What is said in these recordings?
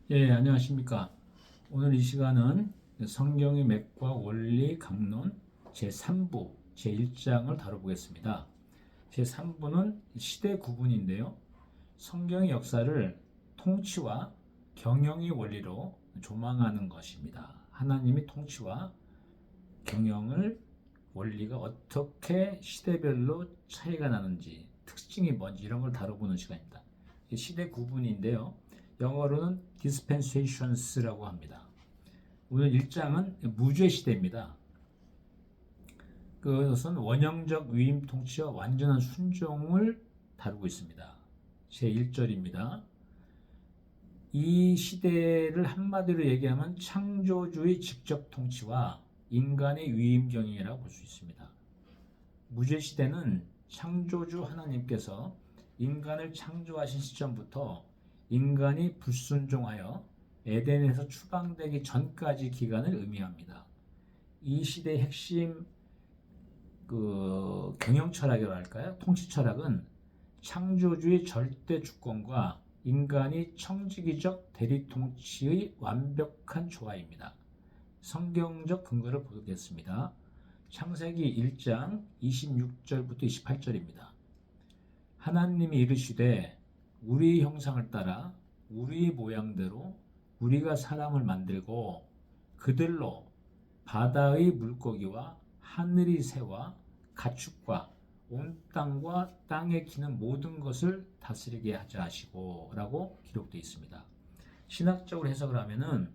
예, 안녕하십니까. 오늘 이 시간은 성경의 맥과 원리 강론 제3부 제1장을 다뤄보겠습니다. 제3부는 시대 구분인데요. 성경의 역사를 통치와 경영의 원리로 조망하는 것입니다. 하나님의 통치와 경영을 원리가 어떻게 시대별로 차이가 나는지, 특징이 뭔지 이런 걸 다뤄보는 시간입니다. 시대 구분인데요. 영어로는 dispensations라고 합니다. 오늘 1장은 무죄 시대입니다. 그것은 원형적 위임 통치와 완전한 순종을 다루고 있습니다. 제1절입니다. 이 시대를 한마디로 얘기하면 창조주의 직접 통치와 인간의 위임 경영이라고 볼 수 있습니다. 무죄 시대는 창조주 하나님께서 인간을 창조하신 시점부터 인간이 불순종하여 에덴에서 추방되기 전까지 기간을 의미합니다. 이 시대의 핵심 경영 철학이라고 할까요? 통치 철학은 창조주의 절대 주권과 인간이 청지기적 대리 통치의 완벽한 조화입니다. 성경적 근거를 보겠습니다. 창세기 1장 26절부터 28절입니다. 하나님이 이르시되 우리 형상을 따라 우리 모양대로 우리가 사람을 만들고 그들로 바다의 물고기와 하늘의 새와 가축과 온 땅과 땅에 기는 모든 것을 다스리게 하자 하시고 라고 기록되어 있습니다. 신학적으로 해석을 하면은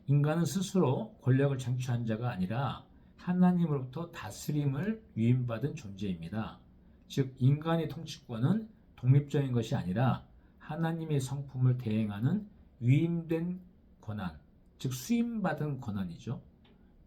인간은 스스로 권력을 쟁취한 자가 아니라 하나님으로부터 다스림을 위임받은 존재입니다. 즉 인간의 통치권은 독립적인 것이 아니라 하나님의 성품을 대행하는 위임된 권한, 즉 수임받은 권한이죠.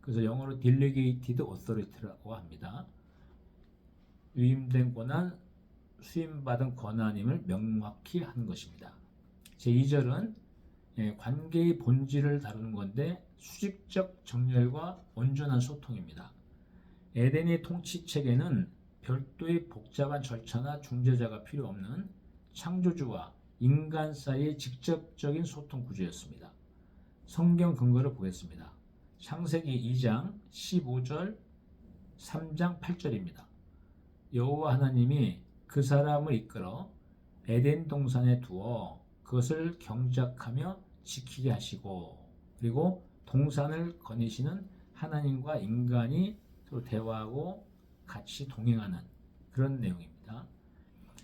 그래서 영어로 delegated authority라고 합니다. 위임된 권한, 수임받은 권한임을 명확히 하는 것입니다. 제2절은 관계의 본질을 다루는 건데 수직적 정렬과 온전한 소통입니다. 에덴의 통치 체계는 별도의 복잡한 절차나 중재자가 필요 없는 창조주와 인간 사이의 직접적인 소통 구조였습니다. 성경 근거를 보겠습니다. 창세기 2장 15절 3장 8절입니다. 여호와 하나님이 그 사람을 이끌어 에덴 동산에 두어 그것을 경작하며 지키게 하시고, 그리고 동산을 거니시는 하나님과 인간이 서로 대화하고 같이 동행하는 그런 내용입니다.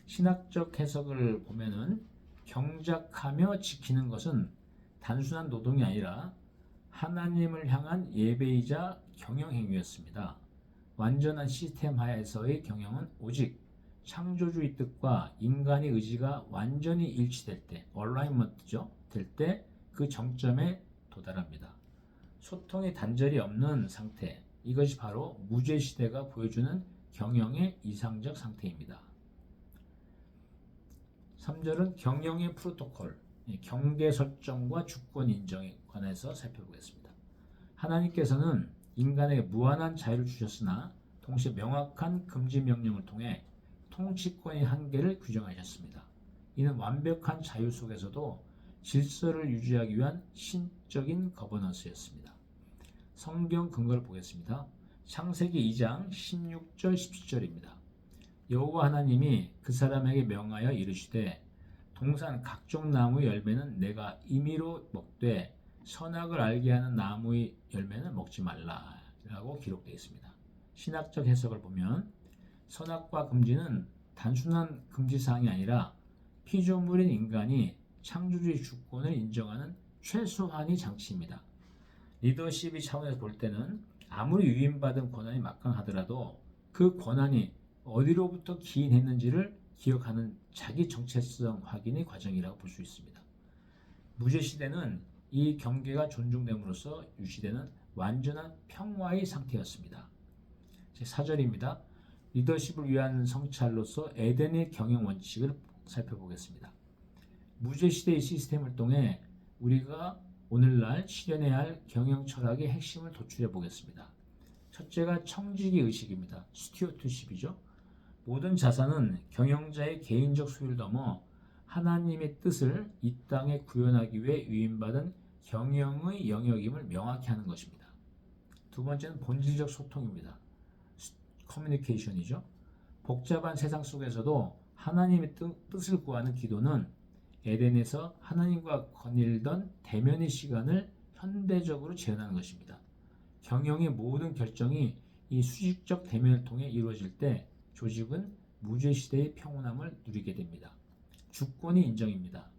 신학적 해석을 보면은 경작하며 지키는 것은 단순한 노동이 아니라 하나님을 향한 예배이자 경영 행위였습니다. 완전한 시스템 하에서의 경영은 오직 창조주의 뜻과 인간의 의지가 완전히 일치될 때, 얼라이먼트죠. 될 때 그 정점에 도달합니다. 소통의 단절이 없는 상태, 이것이 바로 무죄 시대가 보여주는 경영의 이상적 상태입니다. 3절은 경영의 프로토콜, 경계 설정과 주권 인정에 관해서 살펴보겠습니다. 하나님께서는 인간에게 무한한 자유를 주셨으나 동시에 명확한 금지 명령을 통해 통치권의 한계를 규정하셨습니다. 이는 완벽한 자유 속에서도 질서를 유지하기 위한 신적인 거버넌스였습니다. 성경 근거를 보겠습니다. 창세기 2장 16절 17절입니다. 여호와 하나님이 그 사람에게 명하여 이르시되 동산 각종 나무의 열매는 내가 임의로 먹되 선악을 알게 하는 나무의 열매는 먹지 말라 라고 기록되어 있습니다. 신학적 해석을 보면 선악과 금지는 단순한 금지사항이 아니라 피조물인 인간이 창조주의 주권을 인정하는 최소한의 장치입니다. 리더십의 차원에서 볼 때는 아무리 위임받은 권한이 막강하더라도 그 권한이 어디로부터 기인했는지를 기억하는 자기 정체성 확인의 과정이라고 볼 수 있습니다. 무죄 시대는 이 경계가 존중됨으로써 유지되는 완전한 평화의 상태였습니다. 제4절입니다. 리더십을 위한 성찰로서 에덴의 경영 원칙을 살펴보겠습니다. 무죄 시대의 시스템을 통해 우리가 오늘날 실현해야 할 경영 철학의 핵심을 도출해 보겠습니다. 첫째가 청지기 의식입니다. 스튜어트십이죠. 모든 자산은 경영자의 개인적 소유를 넘어 하나님의 뜻을 이 땅에 구현하기 위해 위임받은 경영의 영역임을 명확히 하는 것입니다. 두 번째는 본질적 소통입니다. 커뮤니케이션이죠. 복잡한 세상 속에서도 하나님의 뜻을 구하는 기도는 에덴에서 하나님과 거닐던 대면의 시간을 현대적으로 재현하는 것입니다. 경영의 모든 결정이 이 수직적 대면을 통해 이루어질 때 조직은 무죄 시대의 평온함을 누리게 됩니다. 주권이 인정입니다.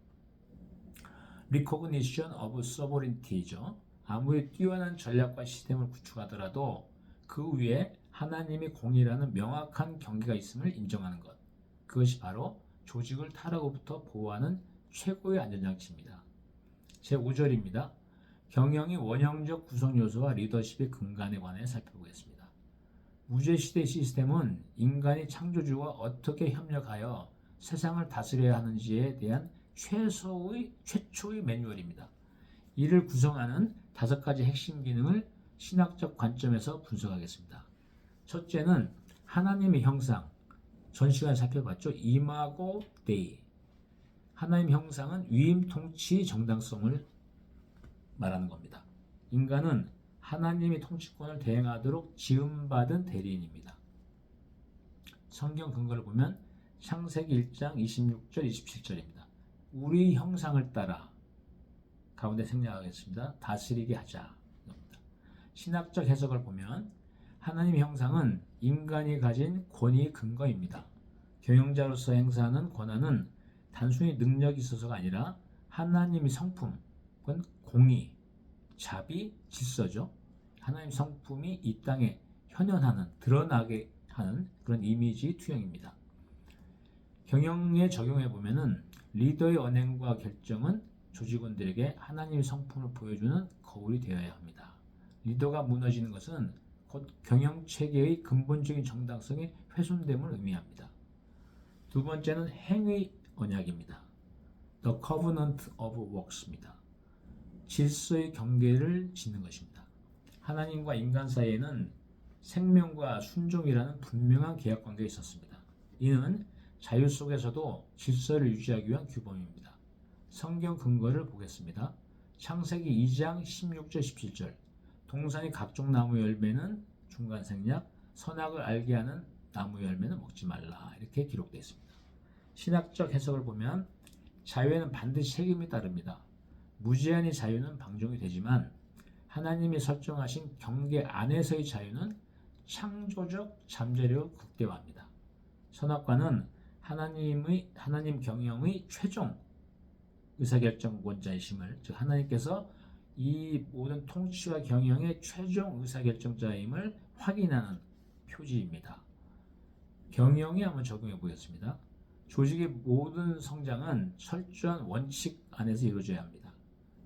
Recognition of sovereignty죠. 아무리 뛰어난 전략과 시스템을 구축하더라도 그 위에 하나님의 공이라는 명확한 경계가 있음을 인정하는 것. 그것이 바로 조직을 타락으로부터 보호하는 최고의 안전장치입니다. 제5절입니다. 경영의 원형적 구성 요소와 리더십의 근간에 관해 살펴보겠습니다. 무죄시대 시스템은 인간이 창조주와 어떻게 협력하여 세상을 다스려야 하는지에 대한 최초의 매뉴얼입니다. 이를 구성하는 5가지 핵심 기능을 신학적 관점에서 분석하겠습니다. 첫째는 하나님의 형상, 전 시간에 살펴봤죠. 이마고 데이. 하나님 형상은 위임 통치 정당성을 말하는 겁니다. 인간은 하나님의 통치권을 대행하도록 지음받은 대리인입니다. 성경 근거를 보면 창세기 1장 26절 27절입니다. 우리 형상을 따라 가운데 생략하겠습니다. 다스리게 하자. 신학적 해석을 보면 하나님의 형상은 인간이 가진 권위의 근거입니다. 경영자로서 행사하는 권한은 단순히 능력이 있어서가 아니라 하나님의 성품, 공의, 자비, 질서죠. 하나님 성품이 이 땅에 현현하는, 드러나게 하는 그런 이미지 투영입니다. 경영에 적용해 보면은 리더의 언행과 결정은 조직원들에게 하나님의 성품을 보여주는 거울이 되어야 합니다. 리더가 무너지는 것은 곧 경영 체계의 근본적인 정당성이 훼손됨을 의미합니다. 두 번째는 행위 언약입니다. The Covenant of Works입니다. 질서의 경계를 짓는 것입니다. 하나님과 인간 사이에는 생명과 순종이라는 분명한 계약 관계가 있었습니다. 이는 자유 속에서도 질서를 유지하기 위한 규범입니다. 성경 근거를 보겠습니다. 창세기 2장 16절 17절. 동산의 각종 나무 열매는 중간 생략, 선악을 알게 하는 나무 열매는 먹지 말라. 이렇게 기록되어 있습니다. 신학적 해석을 보면 자유에는 반드시 책임이 따릅니다. 무제한의 자유는 방종이 되지만 하나님이 설정하신 경계 안에서의 자유는 창조적 잠재력을 극대화합니다. 선악과는 하나님 경영의 최종 의사결정권자이심을, 즉 하나님께서 이 모든 통치와 경영의 최종 의사결정자임을 확인하는 표지입니다. 경영에 한번 적용해 보겠습니다. 조직의 모든 성장은 철저한 원칙 안에서 이루어져야 합니다.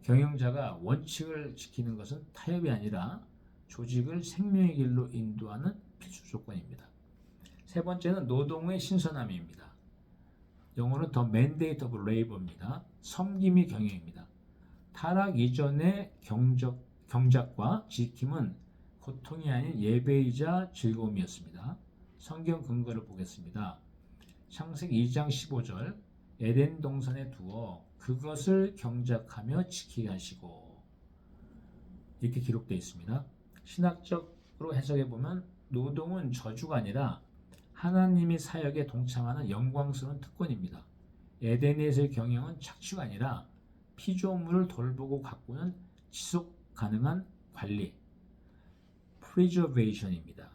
경영자가 원칙을 지키는 것은 타협이 아니라 조직을 생명의 길로 인도하는 필수 조건입니다. 세 번째는 노동의 신선함입니다. 영어는 The Mandate of Labor입니다. 섬김이 경영입니다. 타락 이전의 경작과 지킴은 고통이 아닌 예배이자 즐거움이었습니다. 성경 근거를 보겠습니다. 창세기 2장 15절. 에덴 동산에 두어 그것을 경작하며 지키게 하시고, 이렇게 기록되어 있습니다. 신학적으로 해석해 보면 노동은 저주가 아니라 하나님의 사역에 동참하는 영광스러운 특권입니다. 에덴에서의 경영은 착취가 아니라 피조물을 돌보고 가꾸는 지속 가능한 관리, preservation입니다.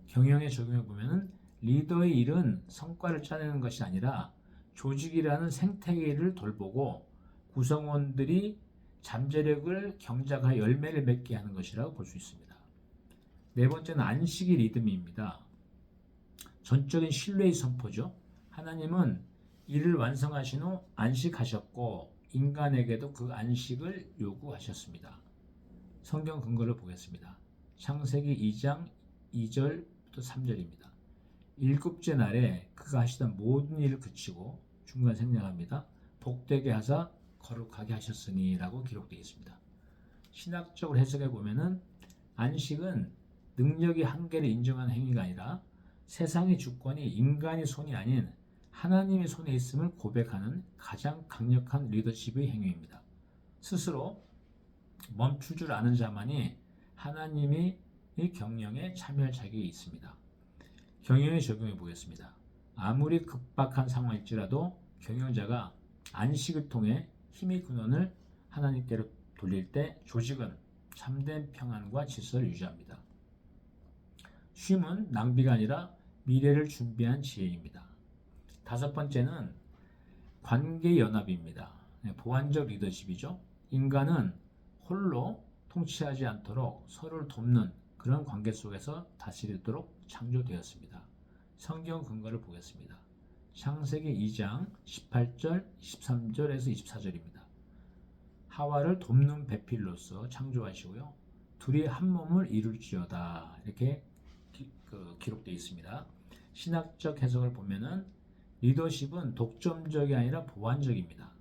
경영에 적용해 보면 리더의 일은 성과를 짜내는 것이 아니라 조직이라는 생태계를 돌보고 구성원들이 잠재력을 경작하여 열매를 맺게 하는 것이라고 볼 수 있습니다. 네 번째는 안식의 리듬입니다. 전적인 신뢰의 선포죠. 하나님은 일을 완성하신 후 안식하셨고 인간에게도 그 안식을 요구하셨습니다. 성경 근거를 보겠습니다. 창세기 2장 2절부터 3절입니다. 일곱째 날에 그가 하시던 모든 일을 그치고, 중간 생략합니다. 복되게 하사 거룩하게 하셨으니 라고 기록되어 있습니다. 신학적으로 해석해 보면은 안식은 능력의 한계를 인정하는 행위가 아니라 세상의 주권이 인간의 손이 아닌 하나님의 손에 있음을 고백하는 가장 강력한 리더십의 행위입니다. 스스로 멈출 줄 아는 자만이 하나님의 경영에 참여할 자격이 있습니다. 경영에 적용해 보겠습니다. 아무리 급박한 상황일지라도 경영자가 안식을 통해 힘의 근원을 하나님께로 돌릴 때 조직은 참된 평안과 질서를 유지합니다. 쉼은 낭비가 아니라 미래를 준비한 지혜입니다. 다섯 번째는 관계연합입니다. 보완적 리더십이죠. 인간은 홀로 통치하지 않도록 서로를 돕는 그런 관계 속에서 다스리도록 창조되었습니다. 성경 근거를 보겠습니다. 창세기 2장 18절, 23절에서 24절입니다. 하와를 돕는 배필로서 창조하시고요. 둘이 한 몸을 이룰지어다 이렇게 기록되어 있습니다. 신학적 해석을 보면은 리더십은 독점적이 아니라 보완적입니다.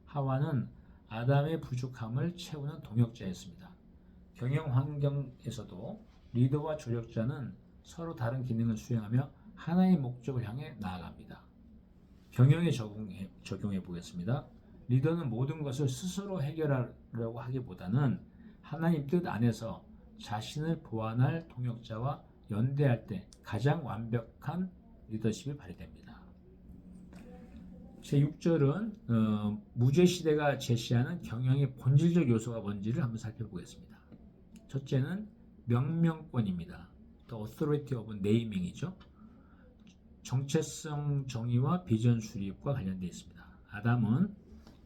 하와는 아담의 부족함을 채우는 동역자였습니다. 경영 환경에서도 리더와 조력자는 서로 다른 기능을 수행하며 하나의 목적을 향해 나아갑니다. 경영에 적용해 보겠습니다. 리더는 모든 것을 스스로 해결하려고 하기보다는 하나님 뜻 안에서 자신을 보완할 동역자와 연대할 때 가장 완벽한 리더십이 발휘됩니다. 제6절은 무죄시대가 제시하는 경영의 본질적 요소가 뭔지를 한번 살펴보겠습니다. 첫째는 명명권입니다. The authority of naming이죠. 정체성 정의와 비전 수립과 관련되어 있습니다. 아담은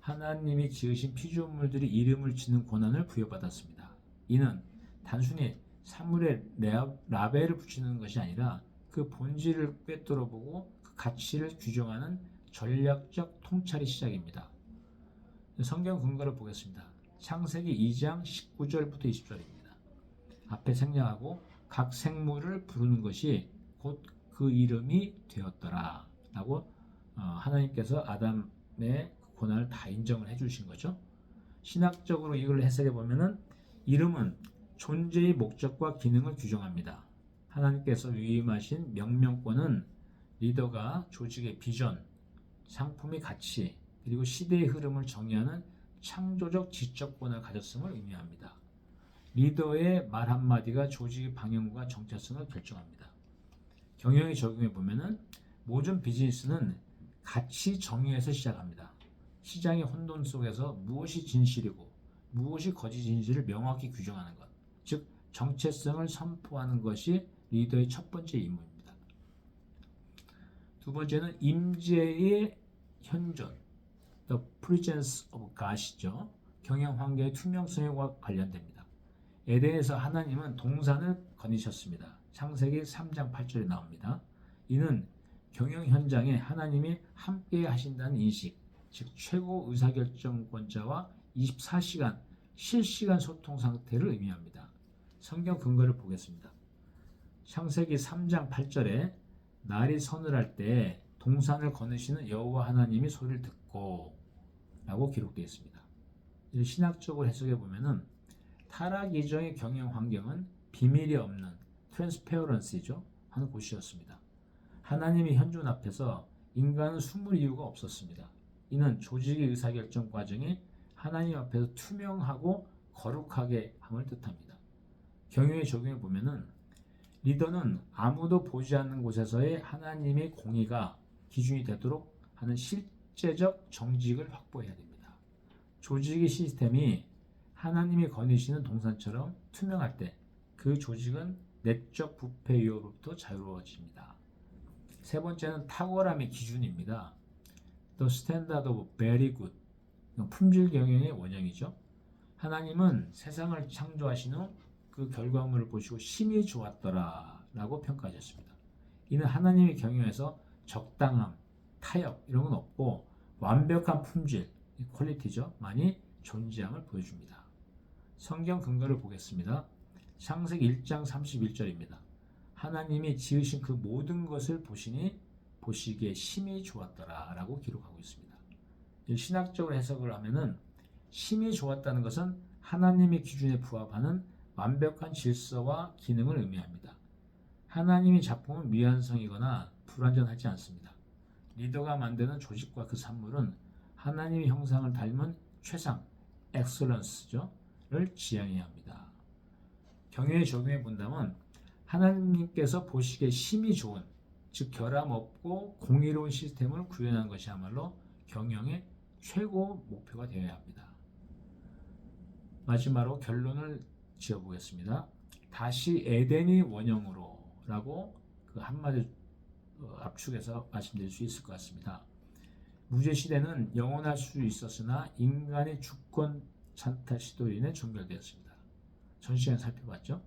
하나님이 지으신 피조물들이 이름을 짓는 권한을 부여받았습니다. 이는 단순히 사물에 라벨을 붙이는 것이 아니라 그 본질을 꿰뚫어 보고 그 가치를 규정하는 전략적 통찰의 시작입니다. 성경 근거를 보겠습니다. 창세기 2장 19절부터 20절입니다. 앞에 생략하고 각 생물을 부르는 것이 곧 그 이름이 되었더라 라고 하나님께서 아담의 권한을 다 인정을 해주신 거죠. 신학적으로 이걸 해석해 보면은 이름은 존재의 목적과 기능을 규정합니다. 하나님께서 위임하신 명명권은 리더가 조직의 비전, 상품의 가치, 그리고 시대의 흐름을 정의하는 창조적 지적권을 가졌음을 의미합니다. 리더의 말 한마디가 조직의 방향과 정체성을 결정합니다. 경영에 적용해 보면은 모든 비즈니스는 가치 정의에서 시작합니다. 시장의 혼돈 속에서 무엇이 진실이고 무엇이 거짓인지를 명확히 규정하는 것, 즉 정체성을 선포하는 것이 리더의 첫 번째 임무입니다. 두 번째는 임재의 현존, the presence of God이죠. 경영 환경의 투명성과 관련됩니다. 에덴에서 하나님은 동산을 거니셨습니다. 창세기 3장 8절에 나옵니다. 이는 경영 현장에 하나님이 함께 하신다는 인식, 즉 최고 의사결정권자와 24시간 실시간 소통 상태를 의미합니다. 성경 근거를 보겠습니다. 창세기 3장 8절에 날이 서늘할 때 동산을 거느시는 여호와 하나님이 소리를 듣고 라고 기록되어 있습니다. 신학적으로 해석해 보면은 타락 이전의 경영 환경은 비밀이 없는 트랜스페어런시죠 하는 곳이었습니다. 하나님의 현존 앞에서 인간은 숨을 이유가 없었습니다. 이는 조직의 의사결정 과정이 하나님 앞에서 투명하고 거룩하게 함을 뜻합니다. 경영에 적용해 보면은 리더는 아무도 보지 않는 곳에서의 하나님의 공의가 기준이 되도록 하는 실제적 정직을 확보해야 됩니다. 조직의 시스템이 하나님이 거니시는 동산처럼 투명할 때 그 조직은 내적 부패 위협으로부터 자유로워집니다. 세 번째는 탁월함의 기준입니다. The standard of very good. 품질 경영의 원형이죠. 하나님은 세상을 창조하신 후 그 결과물을 보시고 심히 좋았더라 라고 평가하셨습니다. 이는 하나님의 경영에서 적당함, 타협 이런 건 없고 완벽한 품질, 퀄리티죠. 많이 존재함을 보여줍니다. 성경 근거를 보겠습니다. 창세기 1장 31절입니다. 하나님이 지으신 그 모든 것을 보시기에 심히 좋았더라 라고 기록하고 있습니다. 신학적으로 해석을 하면은 심히 좋았다는 것은 하나님의 기준에 부합하는 완벽한 질서와 기능을 의미합니다. 하나님의 작품은 미완성이거나 불완전하지 않습니다. 리더가 만드는 조직과 그 산물은 하나님의 형상을 닮은 최상, 엑셀런스를 지향해야 합니다. 경영에 적용해 본다면 하나님께서 보시기에 힘이 좋은, 즉 결함 없고 공의로운 시스템을 구현하는 것이야말로 경영의 최고 목표가 되어야 합니다. 마지막으로 결론을 지어보겠습니다. 다시 에덴의 원형으로 라고 그 한마디 압축해서 말씀드릴 수 있을 것 같습니다. 무죄시대는 영원할 수 있었으나 인간의 주권 찬탈 시도로 인해 종결되었습니다. 전 시간 살펴봤죠.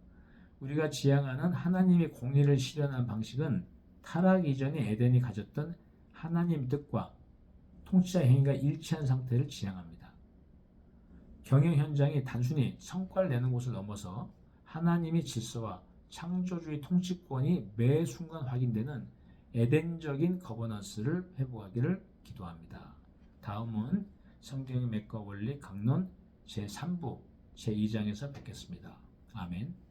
우리가 지향하는 하나님의 공의를 실현하는 방식은 타락 이전의 에덴이 가졌던 하나님의 뜻과 통치자 행위가 일치한 상태를 지향합니다. 경영 현장이 단순히 성과를 내는 곳을 넘어서 하나님의 질서와 창조주의 통치권이 매 순간 확인되는 에덴적인 거버넌스를 회복하기를 기도합니다. 다음은 성경의 맥과 원리 강론 제3부 제2장에서 뵙겠습니다. 아멘.